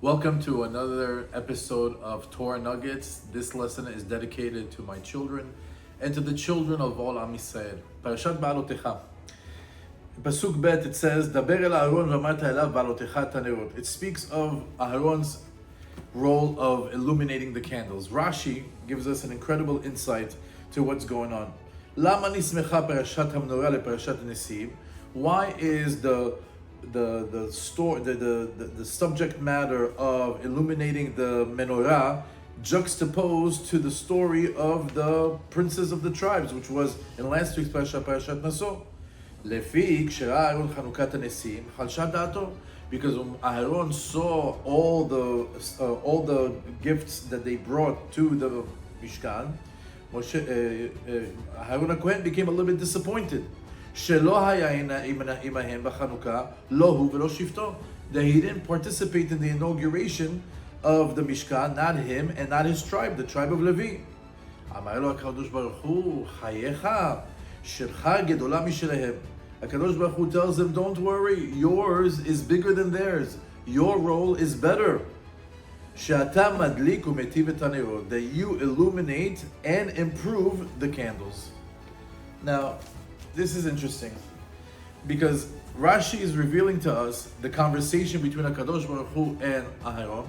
Welcome to another episode of Torah Nuggets. This lesson is dedicated to my children and to the children of all Am Yisrael. Parashat Beha'alotcha. In Pasuk Bet it says, Daber el Aharon v'amarta elav Behalotecha tanerot. It speaks of Aharon's role of illuminating the candles. Rashi gives us an incredible insight to what's going on. Lama nismecha parashat Menorah leparashat Nesim. Why is the subject matter of illuminating the Menorah juxtaposed to the story of the princes of the tribes, which was in last week's Parashat Naso? Lefi kshera Aharon Chanukat Nesim chalsha da'ato, because Aharon saw all the gifts that they brought to the Mishkan, Aharon HaKohen became a little bit disappointed. That he didn't participate in the inauguration of the Mishkan, not him and not his tribe, the tribe of Levi. HaKadosh Baruch Hu tells him, don't worry, yours is bigger than theirs. Your role is better. That you illuminate and improve the candles. Now, this is interesting because Rashi is revealing to us the conversation between HaKadosh Baruch Hu and Aharon,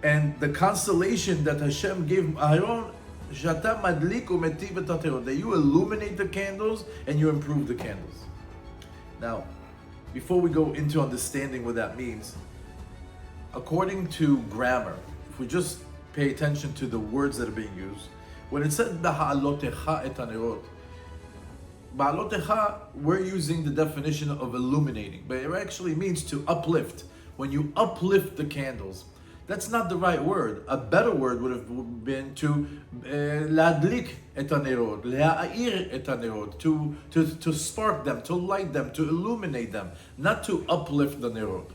and the constellation that Hashem gave Aharon, that you illuminate the candles and you improve the candles. Now, before we go into understanding what that means, according to grammar, if we just pay attention to the words that are being used, when it said Behalotecha et hanerot, Behalotecha, we're using the definition of illuminating, but it actually means to uplift. When you uplift the candles, that's not the right word. A better word would have been to להדליק את הנרות, להאיר את הנרות, to spark them, to light them, to illuminate them, not to uplift the nerot.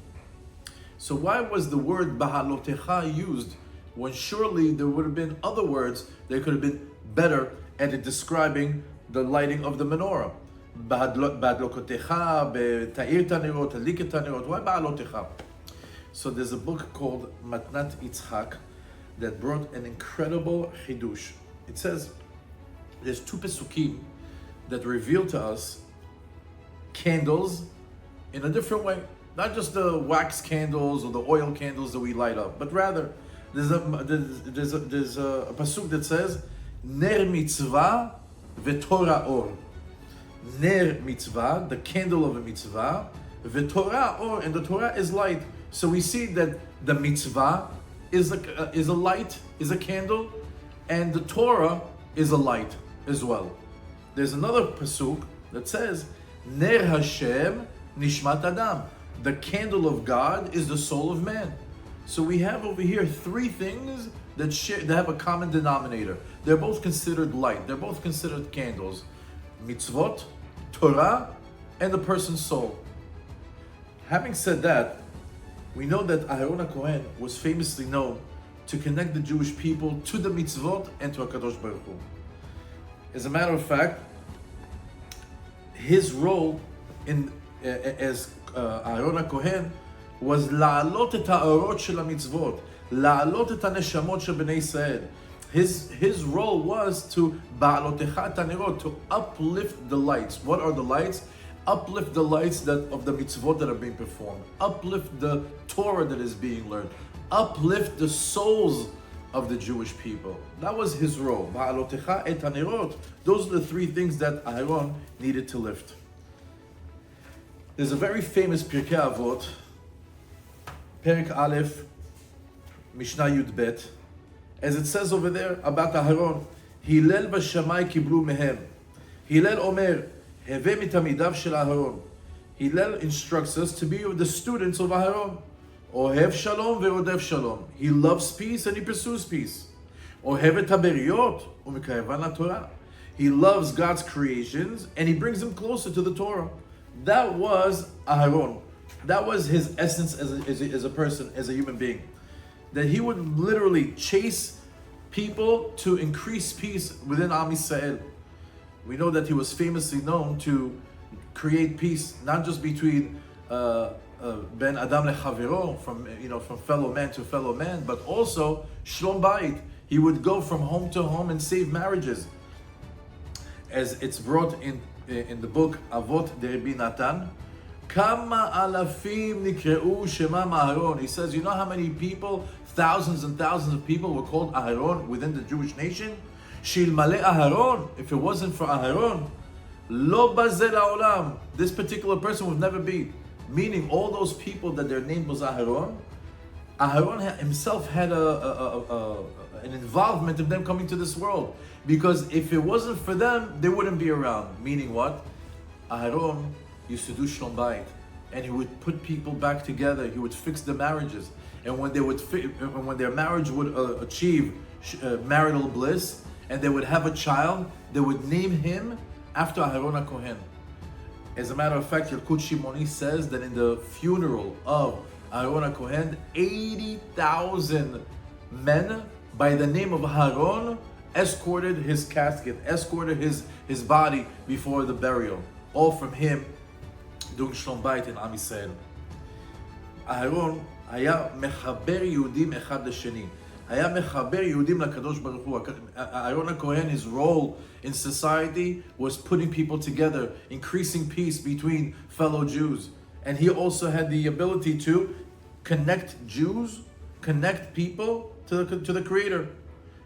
So why was the word Behalotecha used when surely there would have been other words that could have been better at it describing the lighting of the menorah? Behalotecha, ta'ir tanerot, tadlik et tanerot. Why Behalotecha? So there's a book called Matnat Yitzhak that brought an incredible chidush. It says there's two pesukim that reveal to us candles in a different way. Not just the wax candles or the oil candles that we light up, but rather there's a pasuk that says Ner mitzvah v'Torah or. Ner mitzvah, the candle of a mitzvah, v'Torah or, and the Torah is light. So we see that the mitzvah is a light, is a candle, and the Torah is a light as well. There's another pasuk that says Ner Hashem nishmat adam. The candle of God is the soul of man. So we have over here three things that have a common denominator. They're both considered light. They're both considered candles. Mitzvot, Torah, and the person's soul. Having said that, we know that Aharon HaKohen was famously known to connect the Jewish people to the mitzvot and to HaKadosh Baruch Hu. As a matter of fact, his role as Aharon HaKohen was la'alot et ha'orot shel ha'mitzvot, la'alot et ha'neshamot shel bnei Yisrael. His role was to Behalotecha tanerot, to uplift the lights. What are the lights? Uplift the lights of the mitzvot that are being performed. Uplift the Torah that is being learned. Uplift the souls of the Jewish people. That was his role. Behalotecha et hanerot. Those are the three things that Aharon needed to lift. There's a very famous Pirkei Avot, Perek Aleph, Mishnah Yud Bet, as it says over there about Aharon, Hillel v'shamai kiblu mehem. Hillel omer, Heve mitamidav shel Aharon. Hillel instructs us to be the students of Aharon. Ohev shalom ve'odev shalom. He loves peace and he pursues peace. Ohev et haberiot u'mekarevan laTorah. He loves God's creations and he brings them closer to the Torah. That was Aharon. That was his essence as a person, as a human being. That he would literally chase people to increase peace within Am Yisrael. We know that he was famously known to create peace, not just between ben adam lechavero, from fellow man to fellow man, but also shlom bayit. He would go from home to home and save marriages, as it's brought in the book Avot de Rabbi Natan. Kama alafim nikreu shemam Aharon. He says, you know how many people, thousands and thousands of people were called Aharon within the Jewish nation? Shilmale Aharon, if it wasn't for Aharon, lo bazel haolam, this particular person would never be. Meaning, all those people that their name was Aharon, Aharon himself had an involvement in them coming to this world. Because if it wasn't for them, they wouldn't be around. Meaning what? Aharon used to do shlom bayit, and he would put people back together. He would fix the marriages, and when their marriage would achieve marital bliss, and they would have a child, they would name him after Aharon HaKohen. As a matter of fact, Yalkut Shimoni says that in the funeral of Aharon HaKohen, 80,000 men by the name of Aharon escorted his casket, escorted his body before the burial. All from him doing Shlom Bayit in Am Yisrael. Aharon היה מחבר יהודים אחד לשני. היה מחבר יהודים לקדוש ברוך הוא. Aharon HaKohen, his role in society was putting people together, increasing peace between fellow Jews. And he also had the ability to connect Jews, connect people to the Creator,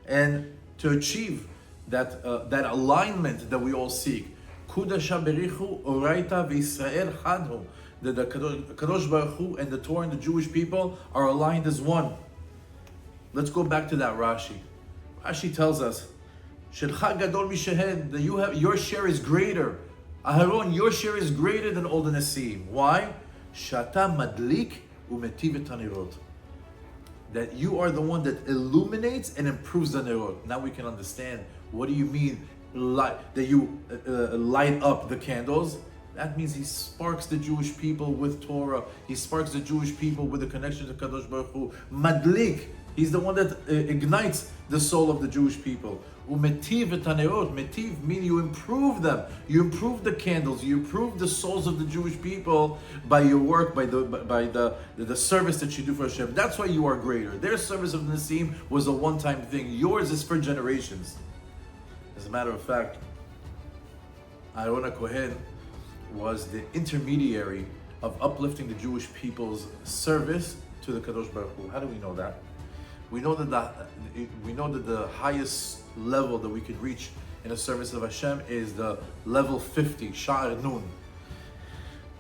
and to achieve that alignment that we all seek. Kudasha berichu oraita v'Yisrael chadhu. That the Kadosh Baruch Hu and the Torah and the Jewish people are aligned as one. Let's go back to that Rashi. Rashi tells us, Shelcha gadol mishehed, that your share is greater. Aharon, your share is greater than all the Nesiim. Why? Shata madlik umetiv et hanirot. That you are the one that illuminates and improves the nerot. Now we can understand, what do you mean that you light up the candles? That means he sparks the Jewish people with Torah. He sparks the Jewish people with the connection to Kadosh Baruch Hu. Madlik, he's the one that ignites the soul of the Jewish people. Umetiv et hanerot, metiv meaning you improve them. You improve the candles. You improve the souls of the Jewish people by your work, by the service that you do for Hashem. That's why you are greater. Their service of Nesiim was a one-time thing. Yours is for generations. As a matter of fact, Aharon HaKohen was the intermediary of uplifting the Jewish people's service to the Kadosh Baruch Hu. How do we know that? We know that the highest level that we could reach in the service of Hashem is the level 50, Sha'ar Nun.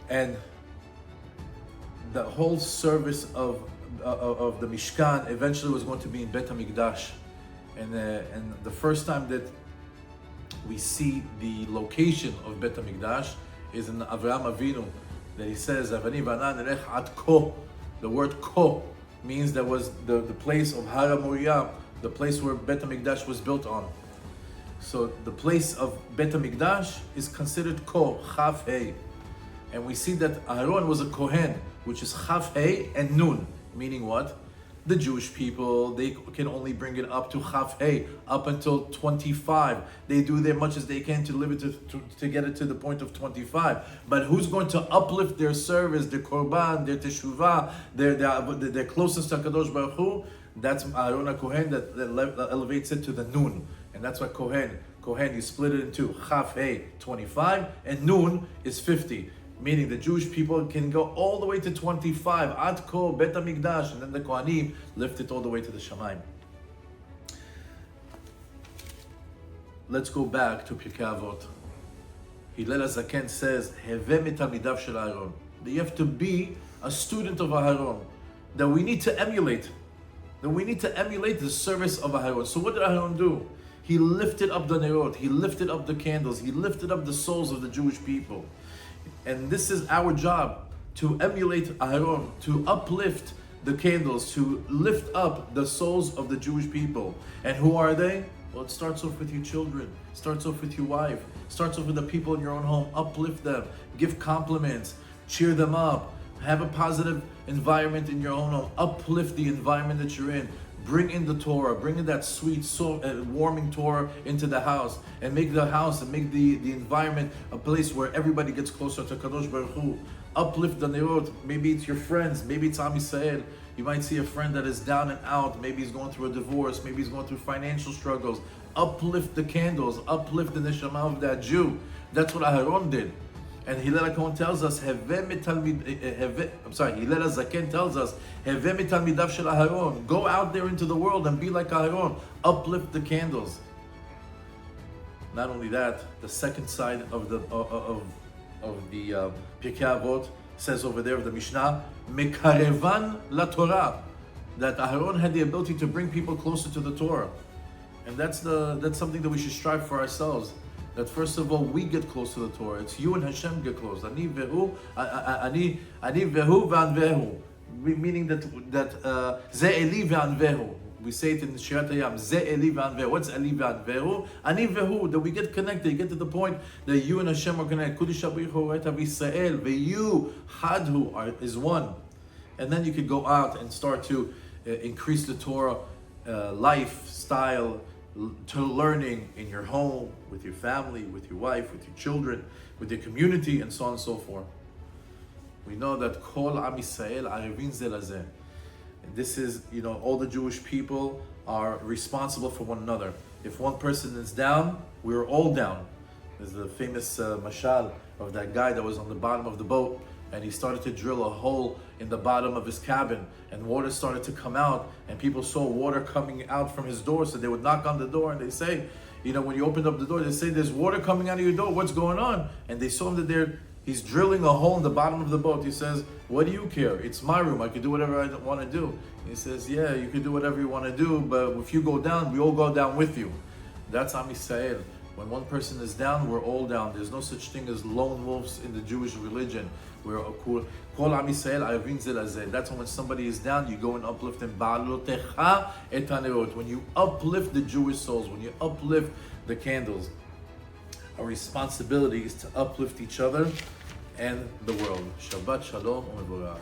And the whole service of the Mishkan eventually was going to be in Bet HaMikdash. And the first time that we see the location of Bet HaMikdash is in Avraham Avinu, that he says, Avani v'ana nerech ad ko. The word ko means that was the place of Har HaMoriah, the place where Bet HaMikdash was built on. So the place of Bet HaMikdash is considered ko, Chaf Hey. And we see that Aharon was a Kohen, which is Chaf Hey and Nun, meaning what? The Jewish people, they can only bring it up to Chaf Hey, up until 25. They do their much as they can to live it to get it to the point of 25. But who's going to uplift their service, their korban, their teshuvah, their closeness to HaKadosh Baruch Hu? That's Aharon HaKohen that elevates it to the Nun. And that's what Kohen, you split it into Chaf Hey, 25, and Nun is 50. Meaning the Jewish people can go all the way to 25, Ad Ko, Bet HaMikdash, and then the Kohanim lift it all the way to the Shamayim. Let's go back to Pirkei Avot. Hillel HaZaken says, Heveh mitamidav shel Aharon. That you have to be a student of Aharon. That we need to emulate. That we need to emulate the service of Aharon. So what did Aharon do? He lifted up the nerot. He lifted up the candles. He lifted up the souls of the Jewish people. And this is our job, to emulate Aharon, to uplift the candles, to lift up the souls of the Jewish people. And who are they? Well, it starts off with your children, starts off with your wife, starts off with the people in your own home. Uplift them, give compliments, cheer them up, have a positive environment in your own home, uplift the environment that you're in. bring in the Torah, bring in that sweet, warming Torah into the house, and make the house and make the environment a place where everybody gets closer to Kadosh Baruch Hu. Uplift the nerot. Maybe it's your friends, maybe it's Am Yisrael. You might see a friend that is down and out. Maybe he's going through a divorce, maybe he's going through financial struggles. Uplift the candles, uplift the neshama of that Jew. That's what Aharon did. And Hillel HaKohen tells us, Hillel HaZaken tells us, go out there into the world and be like Aharon. Uplift the candles. Not only that, the second side of the Pirkei Avot says over there of the Mishnah, Mekarevan la Torah, that Aharon had the ability to bring people closer to the Torah. And that's something that we should strive for ourselves. That first of all, we get close to the Torah. It's you and Hashem get close. Ani vehu v'anvehu. Meaning that ze eli v'anvehu. We say it in Shirat Hayam. Ze eli v'anvehu. What's eli v'anvehu? Ani vehu. That we get connected. You get to the point that you and Hashem are connected. Kudish abrichu etav Yisrael. Ve'yu hadhu is one. And then you could go out and start to increase the Torah lifestyle, to learning in your home, with your family, with your wife, with your children, with your community, and so on and so forth. We know that Kol Am Yisrael Arevin Ze Lazeh. This is, all the Jewish people are responsible for one another. If one person is down, we're all down. There's the famous mashal of that guy that was on the bottom of the boat, and he started to drill a hole in the bottom of his cabin, and water started to come out, and people saw water coming out from his door, so they would knock on the door and they say, when you opened up the door, they say, there's water coming out of your door, what's going on? And they saw him that he's drilling a hole in the bottom of the boat. He says, what do you care? It's my room, I can do whatever I want to do. He says, yeah, you can do whatever you want to do, but if you go down, we all go down with you. That's Am Yisrael. When one person is down, we're all down. There's no such thing as lone wolves in the Jewish religion. We're Kol Am Yisrael Arevin Ze Lazeh. That's when somebody is down, you go and uplift them. Behalotecha et hanerot. When you uplift the Jewish souls, when you uplift the candles, our responsibility is to uplift each other and the world. Shabbat Shalom u'mevorach.